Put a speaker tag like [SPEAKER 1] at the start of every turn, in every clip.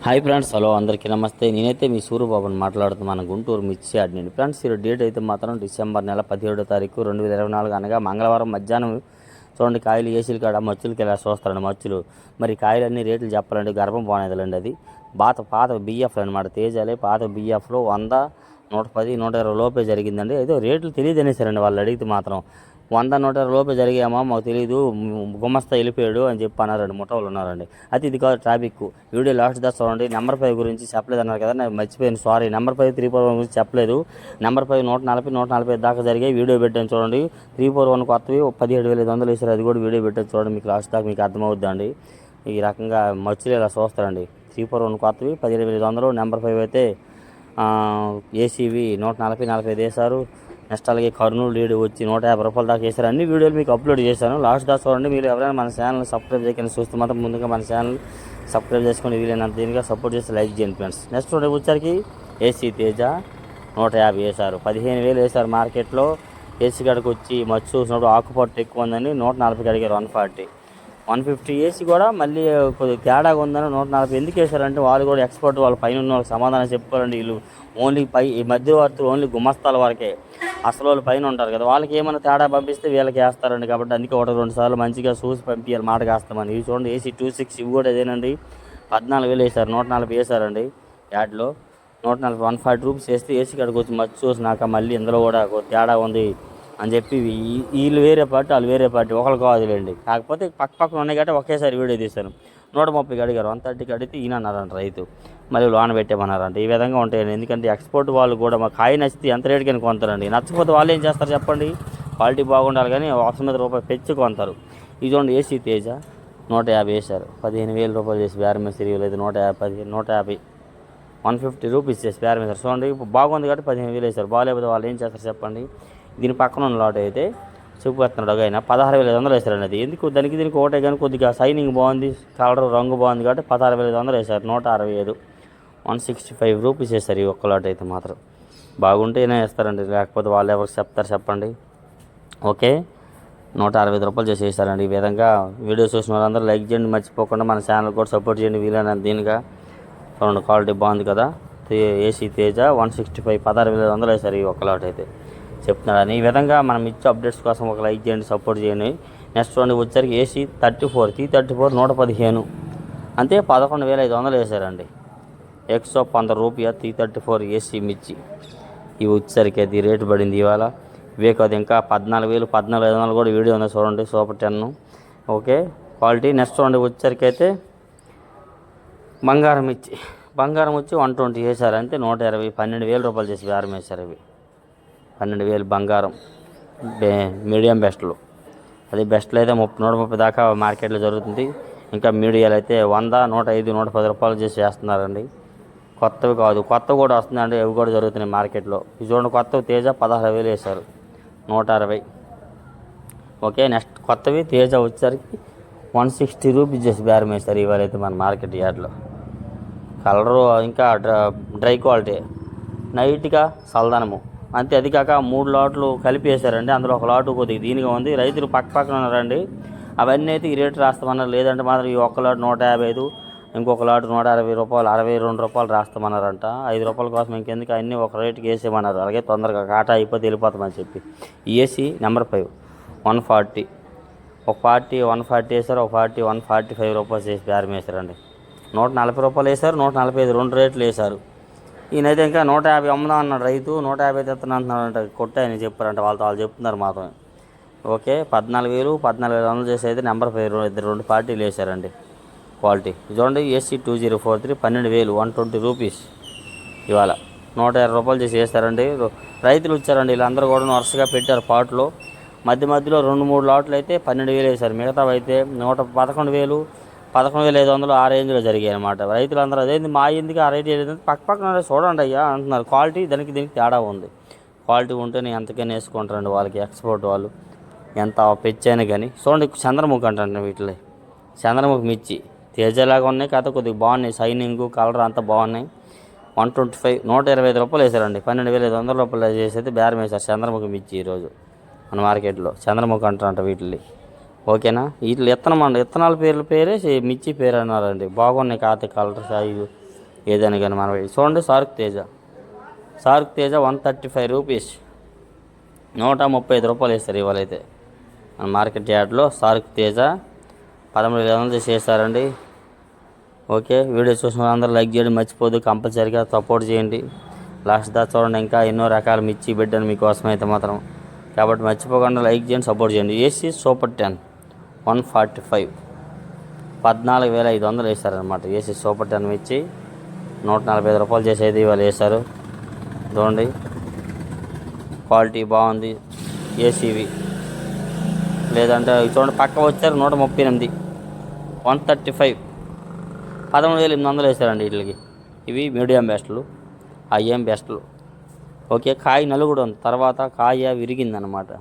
[SPEAKER 1] Hi friends, hello అందరికీ నమస్తే. నేనైతే మీ సూర్యబాబుని మాట్లాడుతున్నాను, గుంటూరు మిర్చి యార్డ్ నుండి. ఫ్రెండ్స్, ఈ డేట్ అయితే మాత్రం డిసెంబర్ నెల 17వ తారీఖు 2024 అనగా మంగళవారం మధ్యాహ్నం. చూడండి, కాయలు ఏసీలు కాడ మచ్చులకి ఇలా చూస్తారండి మచ్చులు. మరి కాయలన్నీ రేట్లు చెప్పాలండి, గర్భం పోనేదండి. అది పాత బిఎఫ్లు అనమాట, తేజాలే. పాత బిఎఫ్లో 100, 110, 120 లోపే జరిగిందండి. ఏదో రేట్లు తెలియదు అనేసారండి వాళ్ళు అడిగితే మాత్రం. 100, 120 లోపే జరిగామా మాకు తెలియదు, గుమస్తా వెళ్ళిపోయాడు అని చెప్పి అన్నారండి. ముఠాలు ఉన్నారండి. అయితే ఇది కాదు ట్రాఫిక్. వీడియో లాస్ట్ దాకా చూడండి. నెంబర్ 5 గురించి చెప్పలేదు అన్నారు కదా, నేను మర్చిపోయాను, సారీ. నెంబర్ 5 341 గురించి చెప్పలేదు. నెంబర్ 5 140, 145 దాకా జరిగాయి. వీడియో పెట్టాను చూడండి. 341 కొత్తవి 17,500 వేసారు, అది కూడా వీడియో పెట్టాను చూడండి. మీకు లాస్ట్ దాకా మీకు అర్థమవుద్దండి. ఈ రకంగా మచ్చులు ఇలా చూస్తారండి. 341 కొత్తవి 17,500. నెంబర్ 5 అయితే ఏసీవి 140, 45 వేశారు. నెక్స్ట్ అలాగే కర్నూలు లీడ్ వచ్చి 150 రూపాయలు దాకా వేశారు. అన్ని వీడియోలు మీకు అప్లోడ్ చేశాను. లాస్ట్ దాకా చూడండి. మీరు ఎవరైనా మన ఛానల్ సబ్స్క్రైబ్ చేయకుండా చూస్తే మాత్రం ముందుగా మన ఛానల్ సబ్స్క్రైబ్ చేసుకొని వీలైనంత దీనిగా సపోర్ట్ చేసి లైక్ చేయండి ఫ్రెండ్స్. నెక్స్ట్ వచ్చరికి ఏసీ తేజ 150 వేశారు. 15,000 వేశారు మార్కెట్లో. ఏసీ కాడికి వచ్చి మచ్చు చూసినప్పుడు ఆకుపట్టు ఎక్కువ ఉందని 140కి అడిగారు. 140, 150 ఏసీ కూడా మళ్ళీ కొద్దిగా తేడాగా ఉందని 140 ఎందుకు వేశారంటే వాళ్ళు కూడా ఎక్స్పర్ట్, వాళ్ళ పైన ఉన్న వాళ్ళకి సమాధానం చెప్పుకోవాలండి. వీళ్ళు ఓన్లీ ఈ మధ్యవర్తులు ఓన్లీ గుమస్తాల వరకే, అసలు వాళ్ళు పైన ఉంటారు కదా, వాళ్ళకి ఏమైనా తేడా పంపిస్తే వీళ్ళకి వేస్తారండి. కాబట్టి అందుకే 1-2 సార్లు మంచిగా చూసి పంపించాలి, మాట కాస్తామని. ఇవి చూడండి, ఏసీ 26 ఇవి కూడా అదేనండి. 14,000 వేశారు. 140 వేశారండి యాడ్లో. 140, 140 రూపీస్ వేస్తే ఏసీ కాడికి వచ్చి మచ్చి చూసినాక మళ్ళీ ఇందులో కూడా తేడా ఉంది అని చెప్పి వీళ్ళు వేరే పార్టీ, వాళ్ళు వేరే పార్టీ, ఒకళ్ళు కాదులేండి. కాకపోతే పక్కన ఉన్నాయి కాబట్టి ఒకేసారి వీడియో తీశాను. 130కి అడిగారు. 130కి అడిగితే ఈయన అన్నారంట రైతు, మళ్ళీ లోన పెట్టామన్నారంట. ఈ విధంగా ఉంటాయండి. ఎందుకంటే ఎక్స్పోర్ట్ వాళ్ళు కూడా మా కాయ నచ్చితే ఎంత రేటుకని కొంటారండి. నచ్చకపోతే వాళ్ళు ఏం చేస్తారు చెప్పండి. క్వాలిటీ బాగుండాలి కానీ అవసరం మీద రూపాయి పెంచి కొంటారు. ఇది చూడండి, ఏసీ తేజ 150 వేశారు. 15,000 రూపాయలు చేసి బేరం వేసారు. లేదు 150, 150, 150 రూపీస్ చేసి బేరం వేశారు. చూడండి, బాగుంది కాబట్టి 15,000 వేశారు. బాగాలేకపోతే వాళ్ళు ఏం చేస్తారు చెప్పండి. దీని పక్కన ఉన్న లాట్ అయితే చూపుతున్నాడు ఆయన 16,500 వేశారండి. అది ఎందుకు దీనికి ఒకటే కానీ కొద్దిగా సైనింగ్ బాగుంది, కలర్ రంగు బాగుంది కాబట్టి 16,500 వేశారు. 165, 165 రూపీస్ వేస్తారు. ఈ ఒక్క లాట్ అయితే మాత్రం బాగుంటేనే వేస్తారండి, లేకపోతే వాళ్ళు ఎవరికి చెప్తారు చెప్పండి. ఓకే, 165 రూపాయలు చేసి వేస్తారండి. ఈ విధంగా వీడియో చూసిన వాళ్ళందరూ లైక్ చేయండి, మర్చిపోకుండా మన ఛానల్ కూడా సపోర్ట్ చేయండి వీలైనంత దీనిగా. చూడండి, క్వాలిటీ బాగుంది కదా. ఏసీ తేజ 165, 16,500 వేశారు ఈ ఒక్క లాట్ అయితే చెప్తున్నాడని. ఈ విధంగా మనం ఇచ్చే అప్డేట్స్ కోసం ఒక లైక్ చేయండి, సపోర్ట్ చేయండి. నెక్స్ట్ చూడండి, వచ్చరికి ఏసీ 34, T34 115 అంతే. 11,500 వేశారండి. 115 రూపాయ T34 ఏసీ మిర్చి. ఇవి వచ్చేసరికి అది రేటు పడింది ఇవాళ. ఇవే కాదు, ఇంకా 14,000, 14,500 కూడా వీడియో ఉంది చూడండి. సూపర్ 10. Okay, quality. నెక్స్ట్ చూడండి, వచ్చేసరికి అయితే బంగారం వచ్చి 120 వేశారు. అంతే 120, 12,000 రూపాయలు చేసి బేరం వేశారు. ఇవి 12,000 బంగారం మీడియం బెస్ట్లు. అది బెస్ట్లో అయితే 130 దాకా మార్కెట్లో జరుగుతుంది. ఇంకా మీడియాలు అయితే 100, 105, 110 రూపాయలు చేసి వేస్తున్నారండి. కొత్తవి కాదు, కొత్తవి కూడా వస్తుందండి, అవి కూడా జరుగుతున్నాయి మార్కెట్లో. ఇది చూడండి, కొత్తవి తేజ 16,000 వేశారు. 160. ఓకే, నెక్స్ట్ కొత్తవి తేజ వచ్చేసరికి 160 రూపీస్ చేసి బేరం వేస్తారు ఇవాళ అయితే మన మార్కెట్ యార్డ్లో. కలరు ఇంకా డ్రై క్వాలిటీ, నైట్గా చల్లదనము అంతే. అది కాక 3 లాట్లు కలిపి వేశారండి. అందులో ఒక లాటు కొద్దిగా దీనిగా ఉంది. రైతులు పక్కన ఉన్నారండి. అవన్నీ అయితే ఈ రేటు రాస్తామన్నారు. లేదంటే మాత్రం ఈ ఒక్క లాటు 155, ఇంకొక లాటు 160 రూపాయలు, 62 రూపాయలు రాస్తామన్నారంట. 5 రూపాయల కోసం ఇంకెందుకు అన్నీ ఒక రేటుకి వేసేయమన్నారు. అలాగే తొందరగా కాటా అయిపోతే వెళ్ళిపోతామని చెప్పి. ఈ ఏసీ నెంబర్ 5 140, ఒక 140 వేశారు. ఒక 145 రూపాయలు చేసి బేరం వేశారండి. 140 రూపాయలు వేశారు, 145 2 రేట్లు వేశారు. ఈయనైతే ఇంకా 150 అమ్ముదాం అన్నాడు రైతు. 150 తెస్తున్నా అంటున్నాడంట. కొట్టాయని చెప్పారంట, వాళ్ళు చెప్తున్నారు మాత్రమే. ఓకే, 14,000, 14,500 చేసి అయితే నెంబర్ 5 2 పార్టీలు వేశారండి. క్వాలిటీ చూడండి, ఏసీ 2043 12,000, 120 రూపీస్ ఇవాళ 120 రూపాయలు చేసి వేస్తారండి. రైతులు వచ్చారండి, వీళ్ళందరూ కూడా వరుసగా పెట్టారు పాటలో. మధ్యలో 2-3 లాట్లు అయితే 12,000 వేశారు. మిగతావి అయితే 111,000, 11,500 ఆ రేంజ్లో జరిగాయి అనమాట. రైతులందరూ అదేంది మా ఎందుకు ఆ రేట్ ఏదైతే పక్కన చూడండి అయ్యా అంటున్నారు. క్వాలిటీ దీనికి తేడా ఉంది. క్వాలిటీ ఉంటేనే ఎంతకైనా వేసుకుంటారండి వాళ్ళకి, ఎక్స్పోర్ట్ వాళ్ళు ఎంత పెంచైనా కానీ. చూడండి, చంద్రముఖి అంటారండి వీటిలో. చంద్రముఖి మిర్చి తేజలాగా ఉన్నాయి, కాకపోతే కొద్దిగా బాగున్నాయి. సైనింగ్ కలర్ అంతా బాగున్నాయి. 125, 125 రూపాయలు వేశారండి. 12,500 రూపాయలు చేసి అయితే బేరం వేశారు చంద్రముఖి మిర్చి ఈరోజు మన మార్కెట్లో. చంద్రముఖి అంటారంట వీటిని. ఓకేనా, వీటిలో విత్తనాల పేరే మిర్చి పేరు అన్నారండి. బాగున్నాయి, కాకపోతే కలర్ సైజు ఏదైనా కానీ మనం చూడండి. సార్క్ తేజ 135 రూపీస్, 135 రూపాయలు వేస్తారు ఇవాళ అయితే మన మార్కెట్ యార్డ్లో. సార్క్ తేజ 13,500 చేశారండి. ఓకే, వీడియో చూసిన అందరూ లైక్ చేయడం మర్చిపోదు, కంపల్సరీగా సపోర్ట్ చేయండి. లాస్ట్ దా చూడండి, ఇంకా ఎన్నో రకాల మిర్చి బిడ్డను మీకోసం అయితే మాత్రం. కాబట్టి మర్చిపోకుండా లైక్ చేయండి, సపోర్ట్ చేయండి. AC super 10 145, 14,500 వేశారనమాట. ఏసీ సూపర్ 10 మిర్చి 145 రూపాయలు చేసేది ఇవాళ వేశారు. చూడండి, క్వాలిటీ బాగుంది ఏసీవి. లేదంటే చూడండి, పక్క వచ్చారు 138, 135, 13,800 వేశారండి వీటికి. ఇవి మీడియం బెస్ట్లు, ఐఎం బెస్ట్లు. ఓకే, కాయ నలుగుడు ఉంది, తర్వాత కాయ విరిగిందనమాట.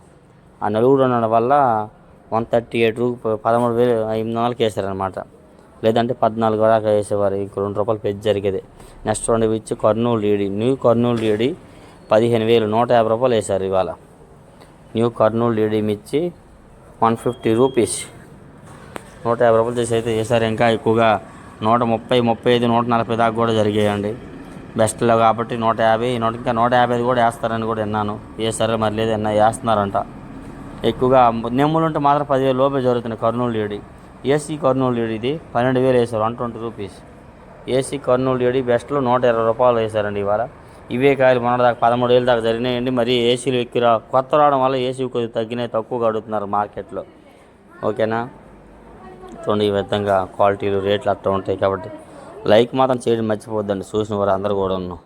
[SPEAKER 1] ఆ నలుగుడు ఉండడం వల్ల 138 13,800 వేసారనమాట. లేదంటే 14 దాకా వేసేవారు. ఇంకో 2 రూపాయలు పెద్ద జరిగేది. నెక్స్ట్ రెండు ఇచ్చి Kurnool DD, new Kurnool DD 15,000 150 రూపాయలు వేశారు ఇవాళ. న్యూ కర్నూలు డీడీ మిర్చి 150 రూపీస్, 150 రూపాయలు చేసి అయితే వేశారు. ఇంకా ఎక్కువగా 130, 35, 140 దాకా కూడా జరిగాయండి బెస్ట్లో. కాబట్టి 150, ఇంకా 150 కూడా వేస్తారని కూడా విన్నాను. వేస్తారో మరి లేదు, వేస్తున్నారంట. ఎక్కువగా నెమ్ములు ఉంటే మాత్రం 10,000 లోపే జరుగుతున్నాయి Kurnool DD. AC Kurnool DD ఇది 12,000 వేశారు, 120 రూపీస్. ఏసీ కర్నూలు డీడీ బెస్ట్లో 120 రూపాయలు వేశారండి ఇవాళ. ఇవే కాయలు మొన్న దాకా 13,000 దాకా జరిగినాయండి. మరి ఏసీలు ఎక్కువ కొత్త రావడం వల్ల ఏసీ కొద్దిగా తగ్గినాయి, తక్కువగా అడుగుతున్నారు మార్కెట్లో. ఓకేనా, చూడండి ఈ విధంగా క్వాలిటీలు రేట్లు అట్లా ఉంటాయి. కాబట్టి లైక్ మాత్రం చేయడం మర్చిపోద్దండి, చూసిన వారు అందరూ కూడా ఉన్నాం.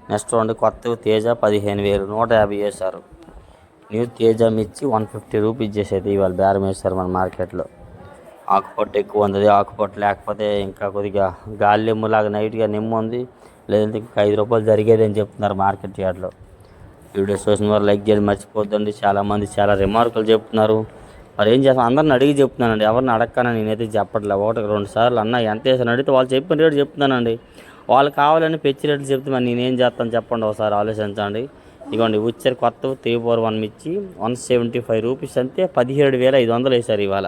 [SPEAKER 1] నెక్స్ట్ చూడండి, కొత్త తేజ 15,000 150 వేశారు. న్యూ తేజ మిర్చి 150 రూపీస్ చేసేది ఇవాళ బేరం వేశారు మన మార్కెట్లో. ఆకుపట్టు ఎక్కువ ఉంది, ఆకుపట్టు లేకపోతే ఇంకా కొద్దిగా గాలి నెమ్ములాగా నైట్గా నెమ్ము ఉంది. లేదంటే ఇంకా 5 రూపాయలు జరిగేది అని చెప్తున్నారు మార్కెట్ యార్డ్లో. వీడియో చూసిన వారు లైక్ చేయడం మర్చిపోద్దండి. చాలామంది చాలా రిమార్కులు చెప్తున్నారు. మరి ఏం చేస్తాను, అందరిని అడిగి చెప్తున్నానండి, ఎవరిని అడగకనా నేనైతే చెప్పట్లే. 1-2 సార్లు అన్న ఎంత వేసాను అడిగితే వాళ్ళు చెప్పిన రేటు చెప్తున్నానండి. వాళ్ళు కావాలని పెంచి రేట్లు చెప్తే మరి నేనేం చేస్తాను చెప్పండి, ఒకసారి ఆలోచించండి. ఇదిగోండి, వచ్చారు కొత్త 341 మిర్చి 175 రూపీస్, అంతే 17,500 వేశారు ఇవాళ.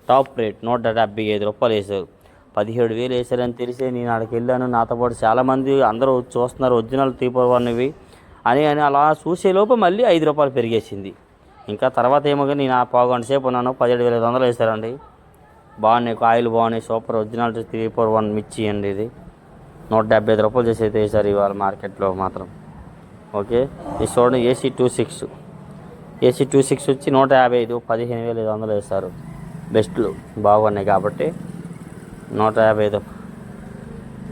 [SPEAKER 1] టాప్ రేట్ 175 రూపాయలు వేశారు. 17,000 వేశారని తెలిసే నేను అక్కడికి వెళ్ళాను. నాతో పాటు చాలామంది అందరూ చూస్తున్నారు ఒరిజినల్ 341 ఇవి అని అలా చూసేలోపు మళ్ళీ 5 రూపాయలు పెరిగేసింది. ఇంకా తర్వాత ఏమో కానీ నేను ఆ పావుగంట సేపు ఉన్నాను, 17,500 వేశారండి. బాగున్నాయి కాయలు, బాగున్నాయి, సూపర్ ఒరిజినల్ 341 మిర్చి అండి. ఇది 175 రూపాయలు చేసి అయితే వేశారు ఇవాళ మార్కెట్లో మాత్రం. ఓకే, ఇది చూడండి, ఏసీ 26 వచ్చి 155, 15,500 వేశారు. బెస్ట్లు బాగున్నాయి కాబట్టి 155,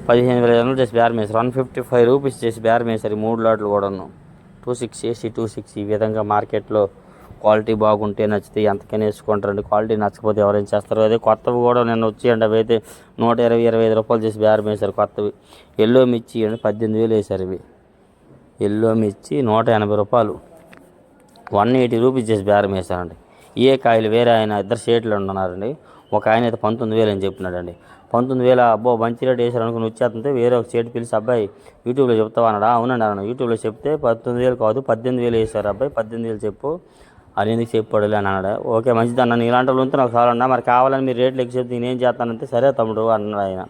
[SPEAKER 1] 15,500 చేసి బేరం వేశారు. 155 రూపీస్ చేసి బేరం వేశారు. 3 లాట్లు కూడా ఉన్నాం. 26 ఏసీ 26 ఈ విధంగా మార్కెట్లో క్వాలిటీ బాగుంటే నచ్చితే ఎంతకైనా వేసుకుంటారండి. క్వాలిటీ నచ్చకపోతే ఎవరైనా చేస్తారు. అదే కొత్తవి కూడా నిన్న వచ్చేయండి, అవి అయితే 120-125 రూపాయలు చేసి బేరం వేశారు కొత్తవి. ఎల్లో మిర్చి అండి 18,000 వేశారు. ఇవి ఎల్లో మిర్చి 180 రూపాయలు, 180 రూపీస్ చేసి బేరం వేశారండి. ఏ కాయలు వేరే ఆయన 2 షేట్లు ఉన్నారండి. ఒక ఆయన అయితే 19,000 అని చెప్పినాడండి. 19,000 అబ్బో మంచి రేట్ వేశారు అనుకుని వచ్చేస్తుంటే వేరే ఒక షేట్ పిలిచి, అబ్బాయి యూట్యూబ్లో చెప్తావా అన్నాడా? అవునండి అన్నాను. యూట్యూబ్లో చెప్తే 19,000 కాదు 18,000 వేశారు. అబ్బాయి 18,000 చెప్పు అని ఎందుకు చెప్పాడులే అని అన్నాడు. ఓకే మంచిది అన్న, ఇలాంటి వాళ్ళు ఉంటే నాకు చాలా అన్నా, మరి కావాలని మీరు రేట్లు ఎక్కువ చెప్తే నేనేం చేస్తానంటే సరే తమ్ముడు అన్నాడు ఆయన.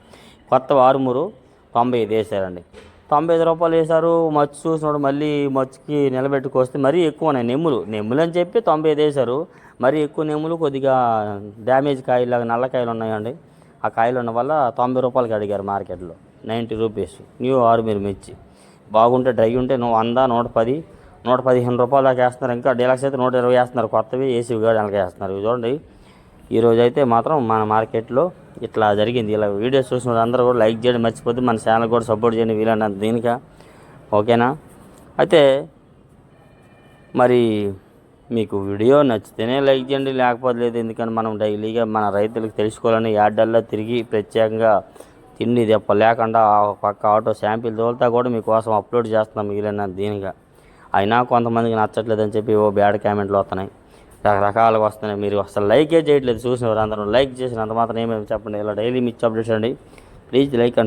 [SPEAKER 1] కొత్త ఆరుమూరు 95 వేశారండి. 95 రూపాయలు వేశారు. మచ్చు చూసినాడు, మళ్ళీ మచ్చుకి నిలబెట్టుకొస్తే మరీ ఎక్కువ ఉన్నాయి నెమ్ములు అని చెప్పి 95 వేశారు. మరీ ఎక్కువ నెమ్ములు, కొద్దిగా డ్యామేజ్ కాయలాగా నల్లకాయలు ఉన్నాయండి. ఆ కాయలు ఉన్న వల్ల 90 రూపాయలకి అడిగారు మార్కెట్లో. 90 రూపీస్ న్యూ ఆరుమూరు మిర్చి. బాగుంటే డ్రై ఉంటే 100, 110, 115 రూపాయలు దాకా వేస్తున్నారు. ఇంకా డీలక్స్ అయితే 120 వేస్తున్నారు. కొత్తవి ఏసీ గాడి నెలకి వేస్తున్నారు. ఇవి చూడండి, ఈరోజు అయితే మాత్రం మన మార్కెట్లో ఇట్లా జరిగింది. ఇలా వీడియోస్ చూసిన అందరూ కూడా లైక్ చేయడం మర్చిపోతే మన ఛానల్ కూడా సపోర్ట్ చేయండి వీలైనంత దీనికా. ఓకేనా, అయితే మరి మీకు వీడియో నచ్చితేనే లైక్ చేయండి, లేకపోతే లేదు. ఎందుకంటే మనం డైలీగా మన రైతులకు తెలుసుకోవాలని యార్డల్లో తిరిగి ప్రత్యేకంగా తిండి తెప్ప లేకుండా పక్క ఆటో శాంపిల్ తోలుతా కూడా మీకోసం అప్లోడ్ చేస్తున్నాం వీలైనంత దీనిగా. అయినా కొంతమందికి నచ్చట్లేదని చెప్పి బ్యాడ్ కామెంట్లు వస్తున్నాయి, రకరకాలుగా వస్తున్నాయి. మీరు అసలు లైకే చేయట్లేదు. చూసినవారు అందరూ లైక్ చేసినంత మాత్రం ఏమేమి చెప్పండి. ఇలా డైలీ మిర్చి అప్డేట్స్ అండి. Please like and